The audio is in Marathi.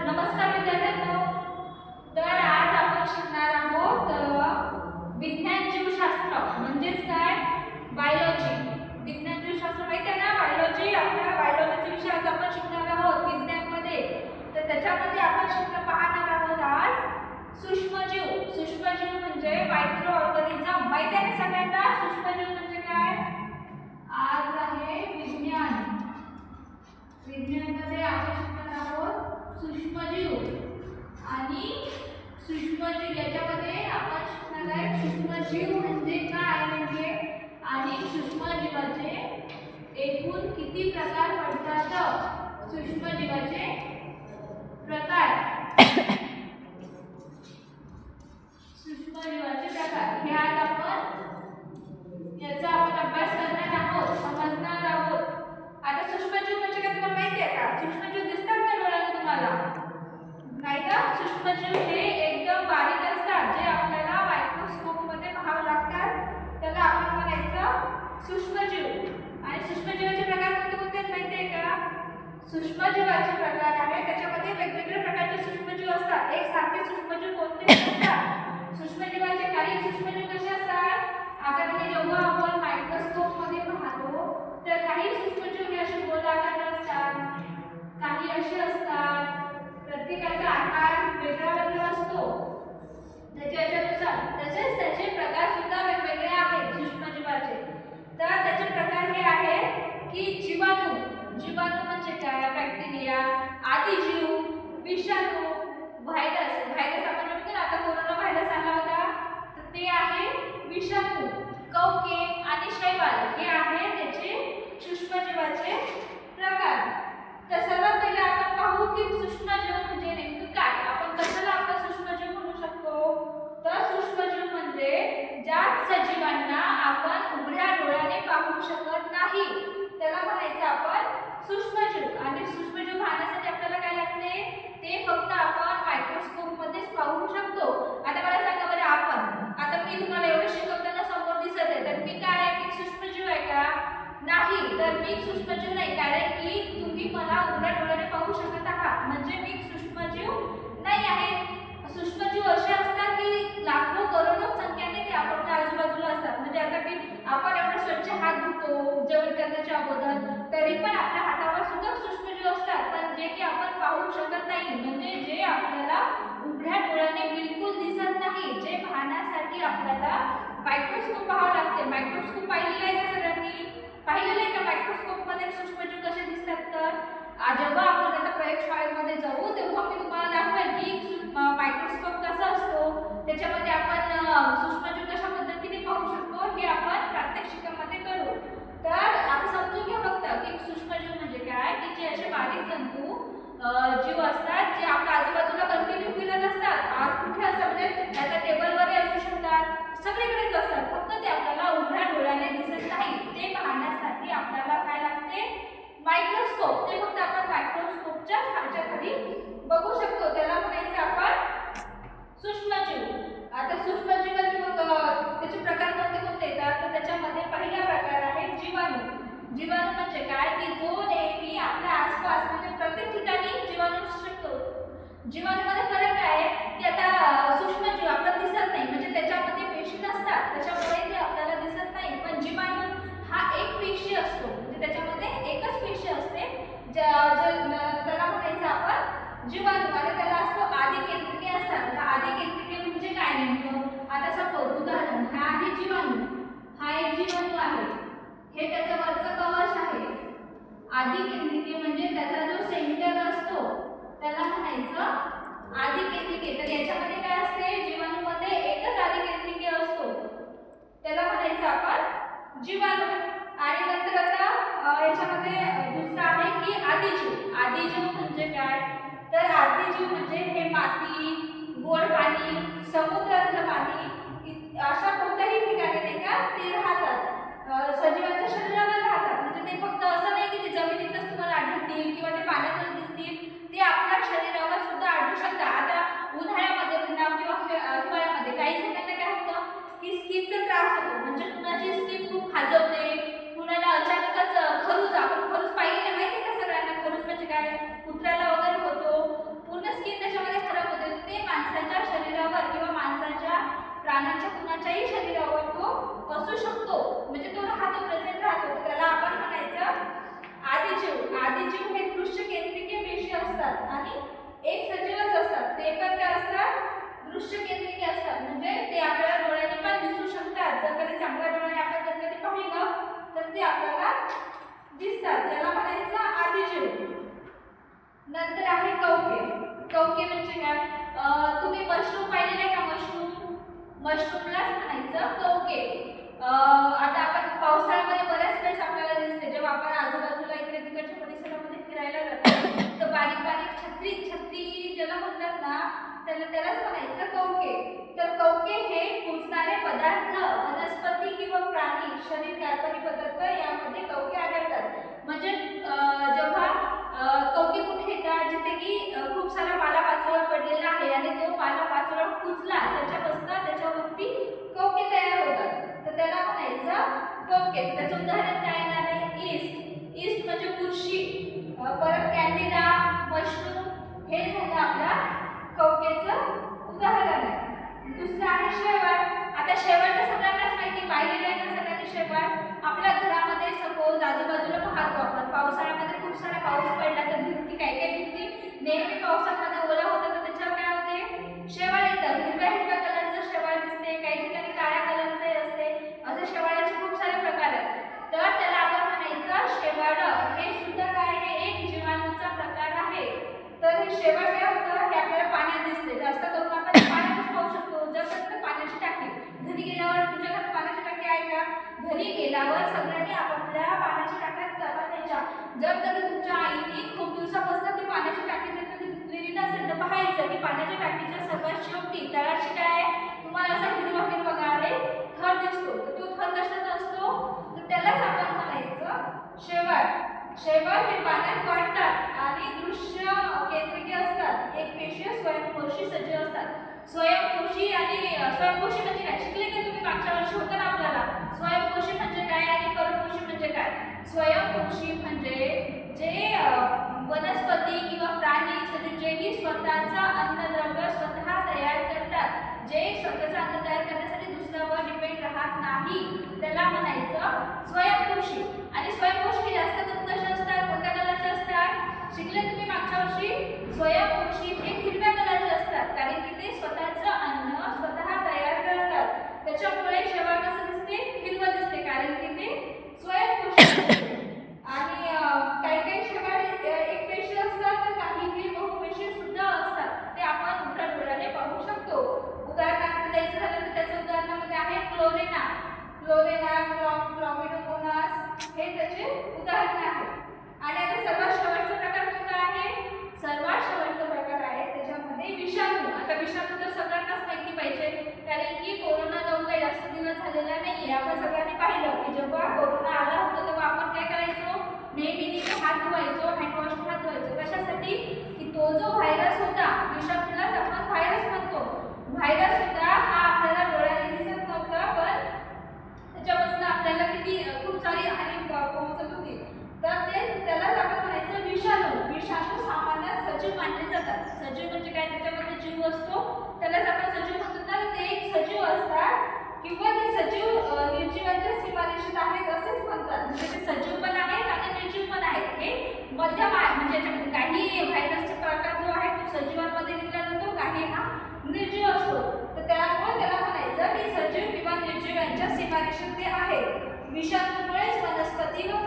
नमस्कार विद्यार्थ्यांनो. तर आज आपण शिकणार आहोत विज्ञान जीवशास्त्र म्हणजेच काय बायोलॉजी. विज्ञान जीवशास्त्र माहिती आहे ना, बायोलॉजी. आपल्या बायोलॉजीचा विषय आज आपण शिकणार आहोत विज्ञानमध्ये. तर त्याच्यामध्ये आपण पाहणार आहोत आज सूक्ष्मजीव. सूक्ष्मजीव म्हणजे मायक्रो ऑर्गॅनिझम. माहिती आहे ना सगळ्यांना सूक्ष्मजीव म्हणजे काय? आज आहे विज्ञान. विज्ञानमध्ये आपण शिकणार आहोत सूक्ष्मजीव. आणि सूक्ष्मजीव याच्यामध्ये आपण शिकणार आहे सूक्ष्मजीव म्हणजे काय म्हणजे आणि सूक्ष्मजीवाचे एकूण किती प्रकार पडतात. सूक्ष्मजीवाचे प्रकार, सूक्ष्मजीवाचे प्रकार हे आज आपण याचा अभ्यास करणार आहोत, समजणार आहोत. आता सूक्ष्मजीव म्हणजे काय तुम्हाला माहिती आहे का? सूक्ष्मजीव दिसतात का डोळ्याने तुम्हाला? नाही का? सूक्ष्मजीव हे एकदम बारीक असतात जे आपल्याला मायक्रोस्कोप मध्ये पाहावे लागतात. त्याला आपण म्हणायचं सूक्ष्मजीव. आणि सूक्ष्मजीवाचे प्रकार कोणते कोणते माहिती आहे का? सूक्ष्मजीवाचे प्रकार आहे त्याच्यामध्ये वेगवेगळ्या प्रकारचे सूक्ष्मजीव असतात. एक सारखे सूक्ष्मजीव कोणते असतात? सूक्ष्मजीवाचे काही सूक्ष्मजीव कसे असतात? आता जेव्हा आपण मायक्रोस्कोप मध्ये पाहतो तर काही सूक्ष्मजीव हे असे गोलाकार असतात, काही असे असतात. प्रत्येकाचा आकार वेगळा वेगळा असतो त्याच्यानुसार. तसेच त्याचे प्रकार सुद्धा वेगवेगळे आहेत सूक्ष्मजीवाचे. तर त्याचे प्रकार हे आहेत की जीवाणू. जीवाणू म्हणजे काय? बॅक्टेरिया, आदिजीव, विषाणू, व्हायरस. व्हायरस आपण म्हणतो ना, आता कोरोना व्हायरस आला होता तर ते आहे विषाणू. कवके आणि शैवाल हे आहे त्याचे सूक्ष्मजीवाचे प्रकार. तर सर्वात पहिले आपण पाहू की सूक्ष्मजीव म्हणजे नेमकं काय. आपण कशाला आपला सूक्ष्मजीव म्हणू शकतो? तर सूक्ष्मजीव म्हणजे ज्या सजीवांना आपण उघड्या डोळ्याने पाहू शकत नाही त्याला म्हणायचं आपण सूक्ष्मजीव. आणि सूक्ष्मजीव पाहण्यासाठी आपल्याला काय लागते? ते फक्त आपण मायक्रोस्कोप मध्येच पाहू शकतो. आता मला सांगा बरं, आपण आता मी तुम्हाला एवढं शिकवताना समोर दिसत आहे तर मी काय आहे? मी सूक्ष्मजीव आहे का? नाही. तर मी सूक्ष्मजीव नाही, कारण की तुम्ही मला उघड्या डोळ्याने पाहू शकत आहात म्हणजे मी सूक्ष्मजीव नाही आहे. सूक्ष्मजीव असे असतात की लाखो करोडो संख्येने ते आपल्या आजूबाजूला असतात. म्हणजे आता की आपण एवढे स्वच्छ हात धुतो जेवण करण्याच्या अगोदर तरी पण आपल्या हातावर सुद्धा सूक्ष्मजीव असतात, पण जे की आपण पाहू शकत नाही. म्हणजे जे आपल्याला उघड्या डोळ्याने बिलकुल दिसत नाही, जे पाहण्यासाठी आपल्याला मायक्रोस्कोप पाहावं लागते. मायक्रोस्कोप पाहिलेलं आहे का सगळ्यांनी? पाहिलेलं आहे का मायक्रोस्कोप मध्ये सूक्ष्मजीव कसे दिसतात? तर जेव्हा आपण आता प्रयोगशाळेमध्ये जाऊ तेव्हा मी तुम्हाला दाखवेल की मायक्रोस्कोप कसा असतो, त्याच्यामध्ये आपण सूक्ष्मजीव कशा पद्धतीने पाहू शकतो हे आपण प्रात्यक्षिकामध्ये करू. तर आता समजून घ्या फक्त की सूक्ष्मजीव म्हणजे काय, की जे असे बारीक जंतू जीव असतात जे आपल्या आजूबाजूला कंटिन्यू फिरत असतात. आज कुठे असतात म्हणजे आता टेबलवरही असू शकतात, सगळीकडेच असतात, फक्त ते आपल्याला उघड्या डोळ्याने दिसत नाही. ते पाहण्यासाठी आपल्याला काय लागते? मायक्रोस्कोप. ते फक्त आपण मायक्रोस्कोपच्या खाली बघू शकतो, त्याला म्हणायचं आपण सूक्ष्मजीव. आता सूक्ष्मजीवाचे मग त्याचे प्रकार कोणते कोणते येतात? तर त्याच्यामध्ये पहिला प्रकार आहे जीवाणू. जीवाणू म्हणजे काय? की जो नेहमी आपल्या आसपास म्हणजे प्रत्येक ठिकाणी जीवाणू असू शकतो. जीवाणूमध्ये फरक काय आहे की आता सूक्ष्मजीव आपल्याला दिसत नाही म्हणजे त्याच्यामध्ये पेशी नसतात त्याच्यामुळे ते आपल्याला दिसत नाही. पण जीवाणू हा एक पेशी असतो म्हणजे त्याच्यामध्ये एकच पेशी असते त्याला म्हणायचं आपण जीवाणू. आणि त्याला असतो आदिकेंद्रिके असतात. आदिकेंद्रिके म्हणजे काय नेमकं? आता सपोज उदाहरण, हा आहे जीवाणू, हा एक जीवाणू आहे, हे त्याचं वरचं कवच आहे. आदिकेंद्रिके म्हणजे त्याचा जो सेंटर असतो त्याला म्हणायचं आदिकेंद्रिके. तर याच्यामध्ये काय असते? जीवाणूमध्ये एकच आदिकेंद्रिके असतो, त्याला म्हणायचं आपण जीवाणू. आणि नंतर आता याच्यामध्ये दुसरा आहे की आदिजीव. आदिजीव म्हणजे काय? तर आदिजीव म्हणजे हे माती, गोड पाणी, समुद्रातलं पाणी अशा कोणत्याही ठिकाणी नाही का ते राहतात, सजीवांच्या शरीरावर राहतात. म्हणजे ते फक्त असं नाही की ते जमिनीतच तुम्हाला आढळतील किंवा ते पाण्यातच दिसतील, ते आपल्या शरीरावर सुद्धा आढळू शकतात. आता उन्हाळ्यामध्ये म्हणा किंवा हिवाळ्यामध्ये काही जणांना काय होतं की स्किनचा त्रास होतो. म्हणजे कुणाची स्किन खूप खाजवते, कुणाला अचानकच खरूज. आपण खरूज पाहिलेलं माहिती आहे का सगळ्यांना? खरूज म्हणजे काय? कुत्र्याला वगैरे होतो, पूर्ण प्राण्यांच्या कुणाच्याही शरीरावर तो असू शकतो, म्हणजे तो राहतो, प्रेझेंट राहतो. त्याला आपण म्हणायचं आदिजीव. आदिजीव हे दृश्य केंद्रिके पेशी असतात आणि एक सजीवच असतात. ते पण काय असतात? दृश्य केंद्रिके असतात, म्हणजे ते आपल्याला डोळ्याने पण दिसू शकतात. जर कधी चांगल्या डोळ्याने आपण जर कधी पाहिलं तर ते आपल्याला दिसतात. त्याला म्हणायचं आदिजीव. नंतर आहे कवके. कवके म्हणजे काय? तुम्ही मशरूम पाहिलेले का? मशरूमलाच म्हणायचं कवके. आता आपण पावसाळ्यामध्ये बऱ्याच वेळेस आपल्याला दिसते, जेव्हा आपण आजूबाजूला इकडे तिकडच्या परिसरामध्ये फिरायला जातो तर बारीक बारीक छत्री ज्याला म्हणतात ना, त्यालाच म्हणायचं कवके. तर कवके हे कुजणारे पदार्थ, वनस्पती किंवा प्राणी शरीर कार्बनी पदार्थ यामध्ये कवके आढळतात. म्हणजे जेव्हा कवके कुठे येतात? जिथे की खूप सारा पालापाचोळा पडलेला आहे आणि तो पालापाचोळा कुजला त्याच्यापासून त्याच्यावरती कवके तयार होतात, तर त्याला म्हणायचं कवके. त्याचं उदाहरण काय येणार आहे? ईस्ट म्हणजे बुरशी, परत कॅन्डिडा, मशरूम, हे झालं आपल्या कवकेचं उदाहरण आहे. दुसरं आहे शेवाळ. आता शेवाळ तर सगळ्यांनाच माहिती, पाहिलेलं आहे ना सगळ्यांनी शेवाळ. आपल्या घरामध्ये सपोज आजूबाजूला पाहतो आपण, पावसाळ्यामध्ये खूप सारा पाऊस पडला तर भिंती, काही भिंती नेहमी पावसामध्ये ओला होतं, तर त्याच्यावर काय होते? शेवाळ येतं. हिरव्या कलरचं शेवाळ दिसते, काही ठिकाणी काळ्या कलरचे असते. असे शेवाळाचे खूप सारे प्रकार आहेत. तर त्याला आपण म्हणायचं शेवाळ. हे सुद्धा काय आहे? एक जीवाणूचा प्रकार आहे. तर हे शेवाळ काय होतं? हे आपल्याला पाण्यात दिसते. जास्त करून आपण पाण्यातच पाहू शकतो. जर पाण्याची टाकी घरी गेल्यावर, तुमच्या घरात पाण्याची टाकी आहे का? घरी गेल्यावर सगळ्यांनी आपापल्या पाण्याच्या टाक्या तपासायच्या. जर कधी तुमच्या आईने खूप दिवसापासून ती पाण्याची टाकी जर कधी धुतलेली नसेल तर पाहायचं की पाण्याच्या टाकीच्या सर्वात शेवटी तळाशी काय आहे? तुम्हाला असा हिरवा थर दिसतो. तर तो थर कशाचा असतो? तर त्यालाच आपण म्हणायचं शेवाळ. शेवाळ हे पाण्यात वाढतात आणि दृश्य केंद्रिके असतात. एक पेशीय स्वयंपोषी सजीव असतात. स्वयंपोषी म्हणजे काय? शिकले का तुम्ही? मागच्या वर्षी होतं ना आपल्याला. स्वयंपोषी म्हणजे काय आणि परपोषी म्हणजे काय? स्वयंपोषी म्हणजे जे वनस्पती किंवा प्राणी सजीव जेही स्वतःचा अन्नद्रव्य स्वतः तयार करतात, जे स्वतःचं अन्न तयार करण्यासाठी दुसऱ्यावर डिपेंड राहत नाही, त्याला म्हणायचं स्वयंपोषी. आणि स्वयंपोषी जास्त करून कशा असतात? कोणत्या कलरचे असतात? शिकले तुम्ही मागच्या वर्षी. स्वयंपोषी हे हिरव्या कलरचे असतात, कारण की ते स्वतःचं अन्न स्वतः तयार करतात. त्याच्यामुळे शेवाळ कसं दिसते? हिरवं दिसते, कारण की ते स्वयंपोषी. आणि काही शेवाळ एक पेशी असतात, तर काही बहुपेशी सुद्धा असतात. ते आपण उघड्या डोळ्याने पाहू शकतो. उदाहरणार्थ द्यायचं झालं तर त्याच्या उदाहरणामध्ये आहे क्लोरेना, क्लॉमिडोमोनास, हे त्याचे उदाहरण आहे. आणि आता सर्वात शेवटचा प्रकार कोणता आहे? सर्वात शेवटचा प्रकार आहे त्याच्यामध्ये विषाणू. आता विषाणू तर सगळ्यांनाच माहिती पाहिजे, कारण की कोरोना जाऊन काही जास्त दिवस झालेला नाहीये. आपण सगळ्यांनी पाहिलं की जेव्हा कोरोना आला होता तेव्हा आपण काय करायचो? नेहमी हात धुवायचो, हँडवॉशने हात धुवायचो. कशासाठी? की तो जो व्हायरस होता, विषाणूलाच आपण व्हायरस म्हणतो. व्हायरस होता हा आपल्याला डोळ्याने दिसत नव्हता, पण त्याच्यापासून आपल्याला किती खूप सारी हानी पोहोचत होती. तर त्यालाच आपण म्हणायचं विषाणू. विषाणू सामान्यात सजीव मानले जातात. सजीव म्हणजे काय? त्याच्यामध्ये जीव असतो, त्यालाच आपण सजीव म्हणतो. तर ते एक सजीव असतात किंवा ते सजीव निर्जीवांच्या सीमारेषेत आहेत असेच म्हणतात. म्हणजे ते सजीव पण आहेत आणि निर्जीव पण आहेत. हे मध्यम आहे, म्हणजे काही व्हायरसचा प्रकार जो आहे तो सजीवांमध्ये दिला जातो, काही हा निर्जीव असतो. तर त्यामुळे त्याला म्हणायचं की सजीव किंवा निर्जीव यांच्या सीमारेषेत ते आहेत. विषाणूमुळेच वनस्पती व